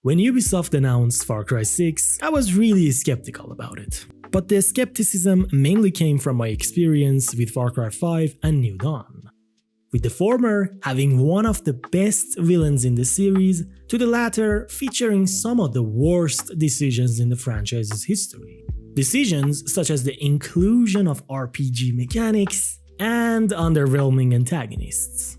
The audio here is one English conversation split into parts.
When Ubisoft announced Far Cry 6, I was really skeptical about it. But the skepticism mainly came from my experience with Far Cry 5 and New Dawn. With the former having one of the best villains in the series, to the latter featuring some of the worst decisions in the franchise's history. Decisions such as the inclusion of RPG mechanics and underwhelming antagonists.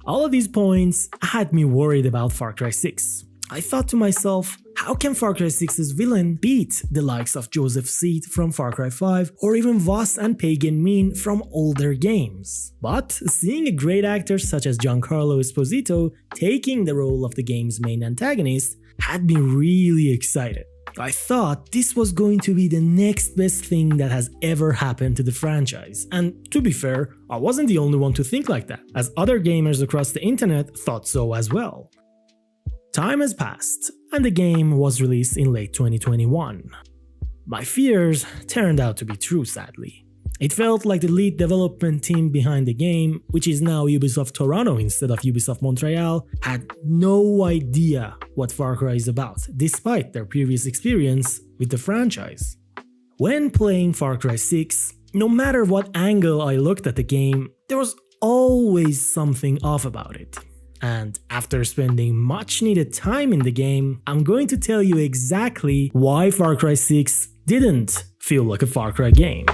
All of these points had me worried about Far Cry 6. I thought to myself, how can Far Cry 6's villain beat the likes of Joseph Seed from Far Cry 5 or even Voss and Pagan Min from older games? But seeing a great actor such as Giancarlo Esposito taking the role of the game's main antagonist had me really excited. I thought this was going to be the next best thing that has ever happened to the franchise. And to be fair, I wasn't the only one to think like that, as other gamers across the internet thought so as well. Time has passed, and the game was released in late 2021. My fears turned out to be true, sadly. It felt like the lead development team behind the game, which is now Ubisoft Toronto instead of Ubisoft Montreal, had no idea what Far Cry is about, despite their previous experience with the franchise. When playing Far Cry 6, no matter what angle I looked at the game, there was always something off about it. And after spending much needed time in the game, I'm going to tell you exactly why Far Cry 6 didn't feel like a Far Cry game.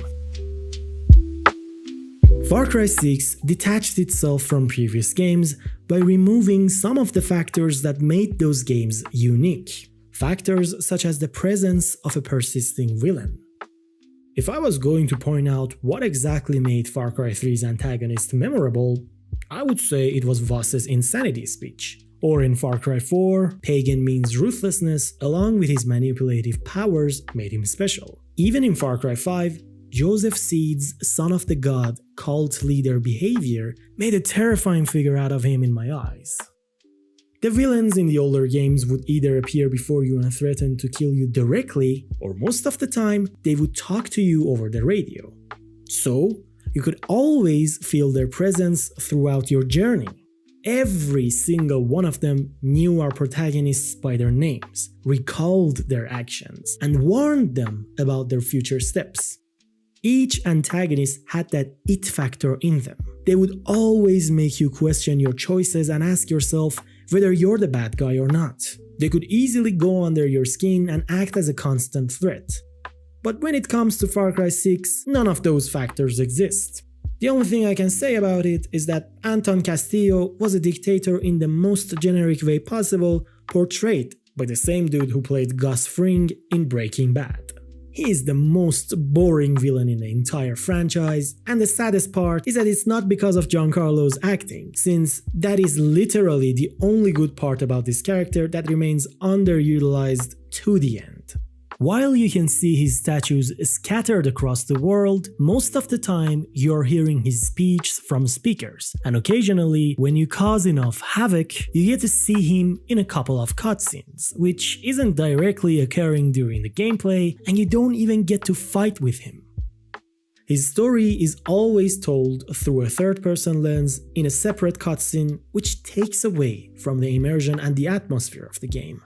Far Cry 6 detached itself from previous games by removing some of the factors that made those games unique. Factors such as the presence of a persisting villain. If I was going to point out what exactly made Far Cry 3's antagonist memorable, I would say it was Voss's insanity speech. Or in Far Cry 4, Pagan Min's ruthlessness along with his manipulative powers made him special. Even in Far Cry 5, Joseph Seed's son of the god cult leader behavior made a terrifying figure out of him in my eyes. The villains in the older games would either appear before you and threaten to kill you directly, or most of the time, they would talk to you over the radio. So, you could always feel their presence throughout your journey. Every single one of them knew our protagonists by their names, recalled their actions, and warned them about their future steps. Each antagonist had that it factor in them. They would always make you question your choices and ask yourself whether you're the bad guy or not. They could easily go under your skin and act as a constant threat. But when it comes to Far Cry 6, none of those factors exist. The only thing I can say about it is that Anton Castillo was a dictator in the most generic way possible, portrayed by the same dude who played Gus Fring in Breaking Bad. He is the most boring villain in the entire franchise, and the saddest part is that it's not because of Giancarlo's acting, since that is literally the only good part about this character that remains underutilized to the end. While you can see his statues scattered across the world, most of the time you're hearing his speech from speakers, and occasionally, when you cause enough havoc, you get to see him in a couple of cutscenes, which isn't directly occurring during the gameplay, and you don't even get to fight with him. His story is always told through a third-person lens in a separate cutscene, which takes away from the immersion and the atmosphere of the game.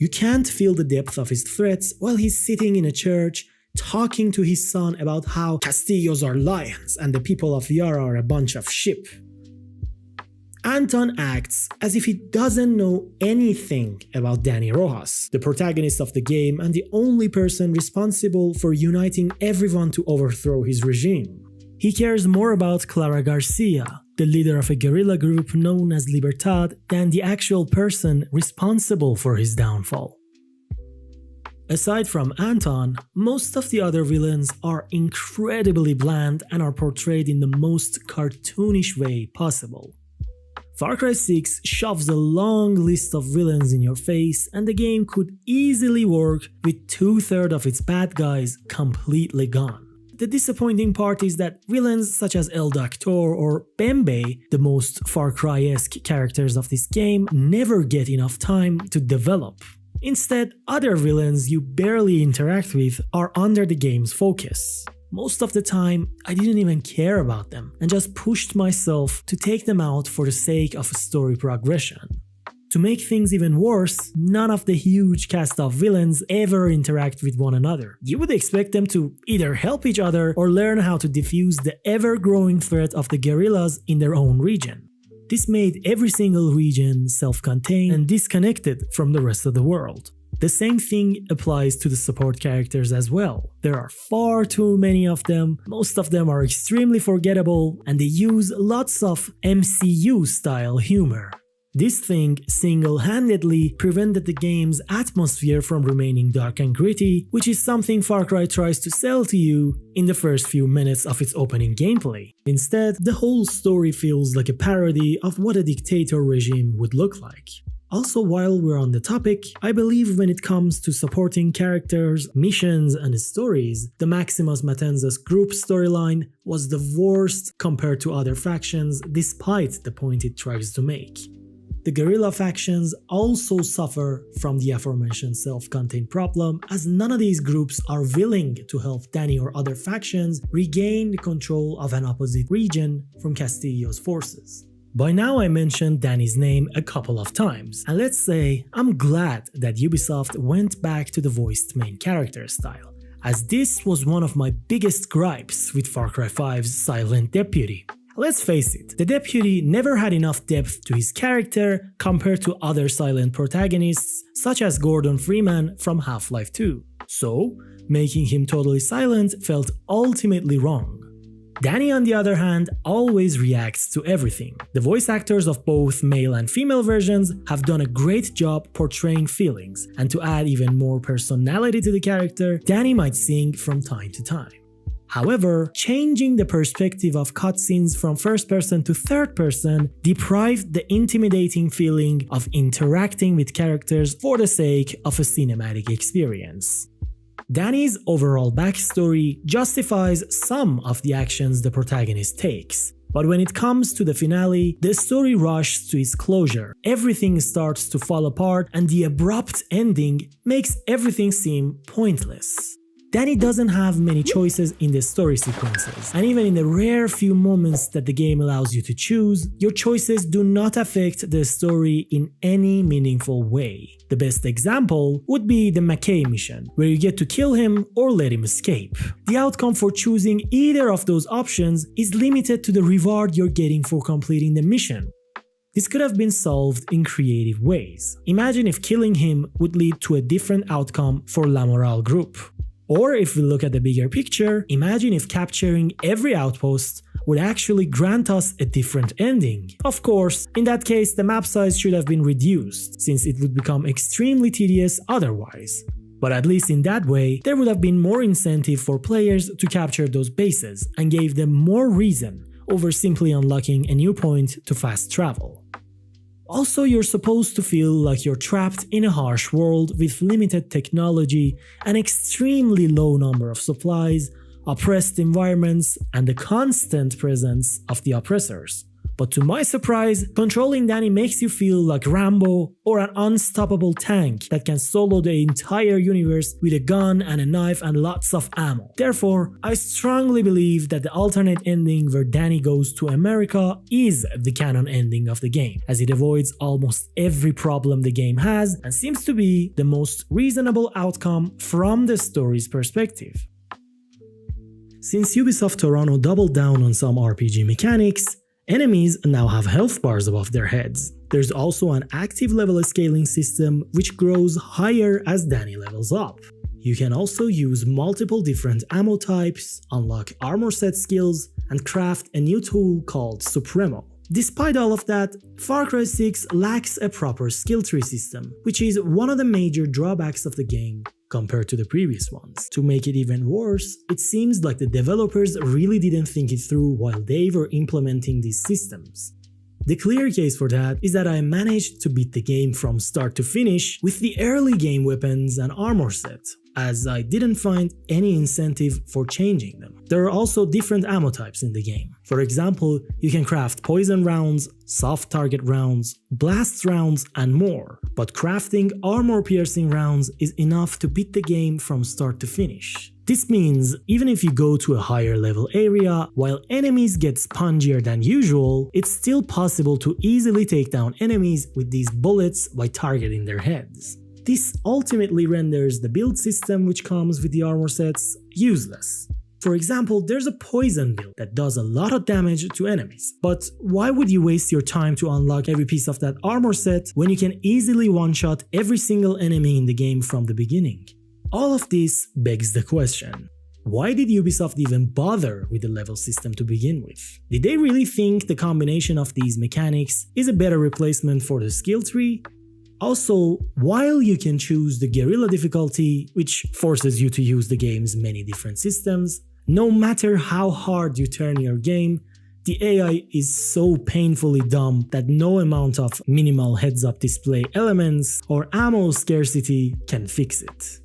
You can't feel the depth of his threats while he's sitting in a church talking to his son about how Castillos are lions and the people of Yara are a bunch of sheep. Anton acts as if he doesn't know anything about Dani Rojas, the protagonist of the game and the only person responsible for uniting everyone to overthrow his regime. He cares more about Clara Garcia, the leader of a guerrilla group known as Libertad, than the actual person responsible for his downfall. Aside from Anton, most of the other villains are incredibly bland and are portrayed in the most cartoonish way possible. Far Cry 6 shoves a long list of villains in your face, and the game could easily work with 2/3 of its bad guys completely gone. The disappointing part is that villains such as El Doctor or Bembe, the most Far Cry-esque characters of this game, never get enough time to develop. Instead, other villains you barely interact with are under the game's focus. Most of the time, I didn't even care about them and just pushed myself to take them out for the sake of a story progression. To make things even worse, none of the huge cast of villains ever interact with one another. You would expect them to either help each other or learn how to defuse the ever-growing threat of the guerrillas in their own region. This made every single region self-contained and disconnected from the rest of the world. The same thing applies to the support characters as well. There are far too many of them, most of them are extremely forgettable, and they use lots of MCU-style humor. This thing single-handedly prevented the game's atmosphere from remaining dark and gritty, which is something Far Cry tries to sell to you in the first few minutes of its opening gameplay. Instead, the whole story feels like a parody of what a dictator regime would look like. Also, while we're on the topic, I believe when it comes to supporting characters, missions, and stories, the Maximus Matanzas group storyline was the worst compared to other factions despite the point it tries to make. The guerrilla factions also suffer from the aforementioned self-contained problem, as none of these groups are willing to help Danny or other factions regain control of an opposite region from Castillo's forces. By now I mentioned Danny's name a couple of times, and let's say I'm glad that Ubisoft went back to the voiced main character style, as this was one of my biggest gripes with Far Cry 5's silent deputy. Let's face it, the deputy never had enough depth to his character compared to other silent protagonists such as Gordon Freeman from Half-Life 2, so making him totally silent felt ultimately wrong. Danny, on the other hand, always reacts to everything. The voice actors of both male and female versions have done a great job portraying feelings, and to add even more personality to the character, Danny might sing from time to time. However, changing the perspective of cutscenes from first person to third person deprived the intimidating feeling of interacting with characters for the sake of a cinematic experience. Danny's overall backstory justifies some of the actions the protagonist takes, but when it comes to the finale, the story rushes to its closure, everything starts to fall apart, and the abrupt ending makes everything seem pointless. Danny doesn't have many choices in the story sequences, and even in the rare few moments that the game allows you to choose, your choices do not affect the story in any meaningful way. The best example would be the McKay mission, where you get to kill him or let him escape. The outcome for choosing either of those options is limited to the reward you're getting for completing the mission. This could have been solved in creative ways. Imagine if killing him would lead to a different outcome for La Morale group. Or if we look at the bigger picture, imagine if capturing every outpost would actually grant us a different ending. Of course, in that case the map size should have been reduced, since it would become extremely tedious otherwise. But at least in that way, there would have been more incentive for players to capture those bases, and gave them more reason over simply unlocking a new point to fast travel. Also, you're supposed to feel like you're trapped in a harsh world with limited technology, an extremely low number of supplies, oppressed environments, and the constant presence of the oppressors. But to my surprise, controlling Danny makes you feel like Rambo or an unstoppable tank that can solo the entire universe with a gun and a knife and lots of ammo. Therefore, I strongly believe that the alternate ending where Danny goes to America is the canon ending of the game, as it avoids almost every problem the game has and seems to be the most reasonable outcome from the story's perspective. Since Ubisoft Toronto doubled down on some RPG mechanics, enemies now have health bars above their heads. There's also an active level scaling system which grows higher as Danny levels up. You can also use multiple different ammo types, unlock armor set skills, and craft a new tool called Supremo. Despite all of that, Far Cry 6 lacks a proper skill tree system, which is one of the major drawbacks of the game compared to the previous ones. To make it even worse, it seems like the developers really didn't think it through while they were implementing these systems. The clear case for that is that I managed to beat the game from start to finish with the early game weapons and armor set. as I didn't find any incentive for changing them. There are also different ammo types in the game. For example, you can craft poison rounds, soft target rounds, blast rounds, and more. But crafting armor-piercing rounds is enough to beat the game from start to finish. This means even if you go to a higher level area, while enemies get spongier than usual, it's still possible to easily take down enemies with these bullets by targeting their heads. This ultimately renders the build system which comes with the armor sets useless. For example, there's a poison build that does a lot of damage to enemies, but why would you waste your time to unlock every piece of that armor set when you can easily one-shot every single enemy in the game from the beginning? All of this begs the question, why did Ubisoft even bother with the level system to begin with? Did they really think the combination of these mechanics is a better replacement for the skill tree? Also, while you can choose the guerrilla difficulty, which forces you to use the game's many different systems, no matter how hard you turn your game, the AI is so painfully dumb that no amount of minimal heads-up display elements or ammo scarcity can fix it.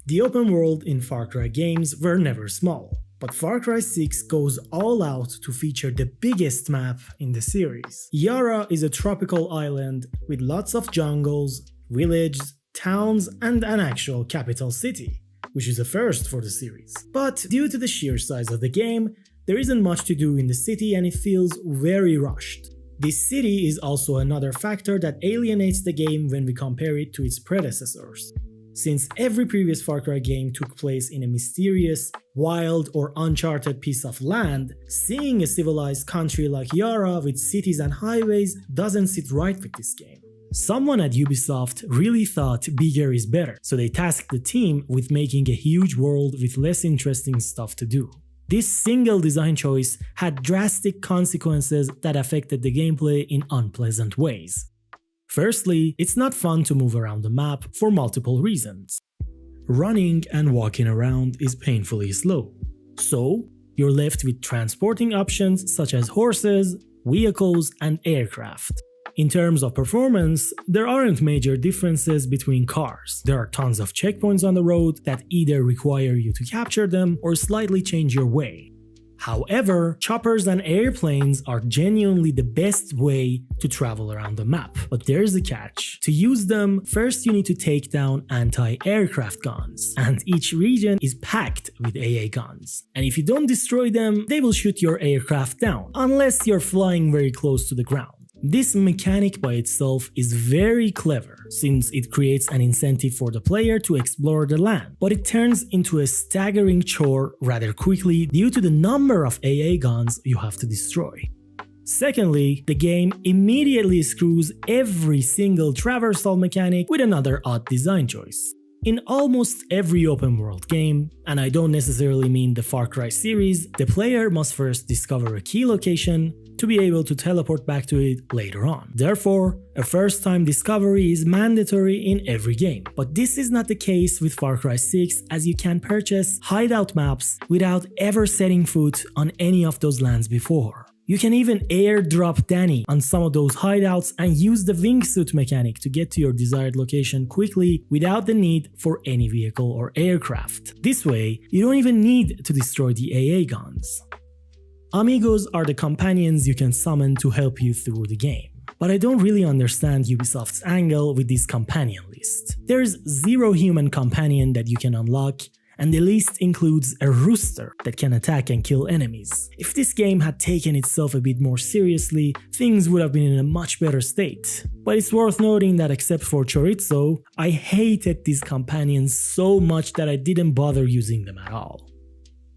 The open world in Far Cry games were never small, but Far Cry 6 goes all out to feature the biggest map in the series. Yara is a tropical island with lots of jungles, villages, towns, and an actual capital city, which is a first for the series. But due to the sheer size of the game, there isn't much to do in the city and it feels very rushed. This city is also another factor that alienates the game when we compare it to its predecessors. Since every previous Far Cry game took place in a mysterious, wild, or uncharted piece of land, seeing a civilized country like Yara with cities and highways doesn't sit right with this game. Someone at Ubisoft really thought bigger is better, so they tasked the team with making a huge world with less interesting stuff to do. This single design choice had drastic consequences that affected the gameplay in unpleasant ways. Firstly, it's not fun to move around the map for multiple reasons. Running and walking around is painfully slow. So, you're left with transporting options such as horses, vehicles, and aircraft. In terms of performance, there aren't major differences between cars. There are tons of checkpoints on the road that either require you to capture them or slightly change your way. However, choppers and airplanes are genuinely the best way to travel around the map. But there's a catch. To use them, first you need to take down anti-aircraft guns, and each region is packed with AA guns. And if you don't destroy them, they will shoot your aircraft down, unless you're flying very close to the ground. This mechanic by itself is very clever, since it creates an incentive for the player to explore the land, but it turns into a staggering chore rather quickly due to the number of AA guns you have to destroy. Secondly, the game immediately screws every single traversal mechanic with another odd design choice. In almost every open world game, and I don't necessarily mean the Far Cry series, the player must first discover a key location to be able to teleport back to it later on. Therefore, a first-time discovery is mandatory in every game. But this is not the case with Far Cry 6, as you can purchase hideout maps without ever setting foot on any of those lands before. You can even airdrop Danny on some of those hideouts and use the wingsuit mechanic to get to your desired location quickly without the need for any vehicle or aircraft. This way, you don't even need to destroy the AA guns. Amigos are the companions you can summon to help you through the game. But I don't really understand Ubisoft's angle with this companion list. There's 0 human companion that you can unlock, and the list includes a rooster that can attack and kill enemies. If this game had taken itself a bit more seriously, things would have been in a much better state. But it's worth noting that except for Chorizo, I hated these companions so much that I didn't bother using them at all.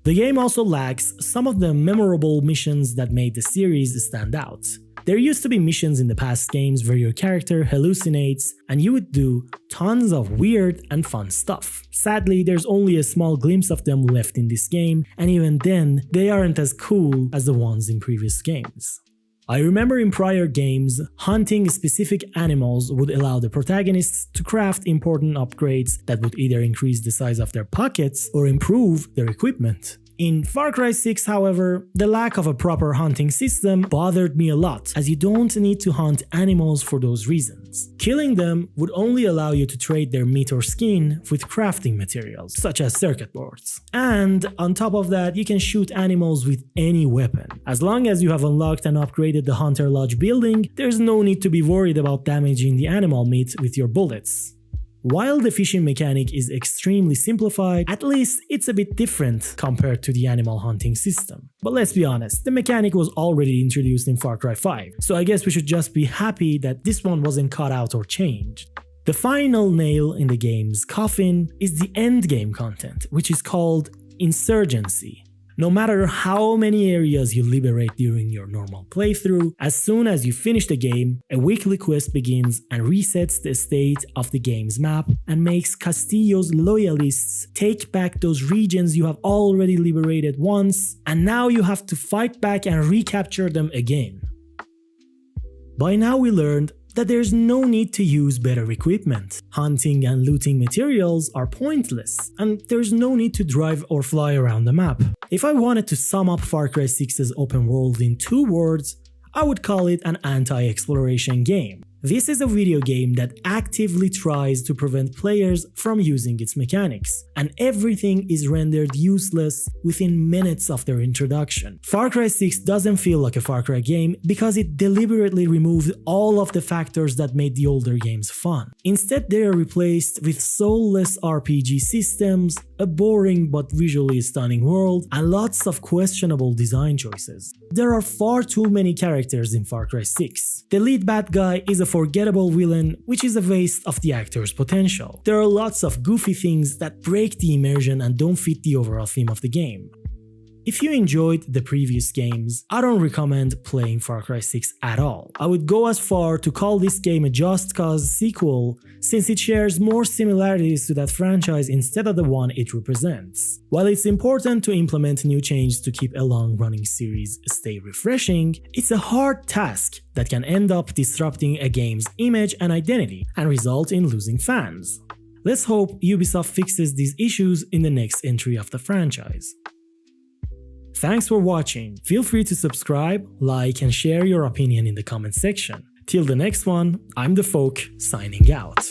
The game also lacks some of the memorable missions that made the series stand out. There used to be missions in the past games where your character hallucinates and you would do tons of weird and fun stuff. Sadly, there's only a small glimpse of them left in this game, and even then, they aren't as cool as the ones in previous games. I remember in prior games, hunting specific animals would allow the protagonists to craft important upgrades that would either increase the size of their pockets or improve their equipment. In Far Cry 6, however, the lack of a proper hunting system bothered me a lot, as you don't need to hunt animals for those reasons. Killing them would only allow you to trade their meat or skin with crafting materials, such as circuit boards. And on top of that, you can shoot animals with any weapon. As long as you have unlocked and upgraded the Hunter Lodge building, there's no need to be worried about damaging the animal meat with your bullets. While the fishing mechanic is extremely simplified, at least it's a bit different compared to the animal hunting system. But let's be honest, the mechanic was already introduced in Far Cry 5, so I guess we should just be happy that this one wasn't cut out or changed. The final nail in the game's coffin is the endgame content, which is called Insurgency. No matter how many areas you liberate during your normal playthrough, as soon as you finish the game, a weekly quest begins and resets the state of the game's map and makes Castillo's loyalists take back those regions you have already liberated once, and now you have to fight back and recapture them again. By now we learned that there's no need to use better equipment. Hunting and looting materials are pointless, and there's no need to drive or fly around the map. If I wanted to sum up Far Cry 6's open world in 2 words, I would call it an anti-exploration game. This is a video game that actively tries to prevent players from using its mechanics, and everything is rendered useless within minutes of their introduction. Far Cry 6 doesn't feel like a Far Cry game because it deliberately removed all of the factors that made the older games fun. Instead, they are replaced with soulless RPG systems, a boring but visually stunning world, and lots of questionable design choices. There are far too many characters in Far Cry 6. The lead bad guy is a forgettable villain, which is a waste of the actor's potential. There are lots of goofy things that break the immersion and don't fit the overall theme of the game. If you enjoyed the previous games, I don't recommend playing Far Cry 6 at all. I would go as far to call this game a just cause sequel, since it shares more similarities to that franchise instead of the one it represents. While it's important to implement new changes to keep a long-running series stay refreshing, it's a hard task that can end up disrupting a game's image and identity and result in losing fans. Let's hope Ubisoft fixes these issues in the next entry of the franchise. Thanks for watching. Feel free to subscribe, like, and share your opinion in the comment section. Till the next one, I'm the Folk, signing out.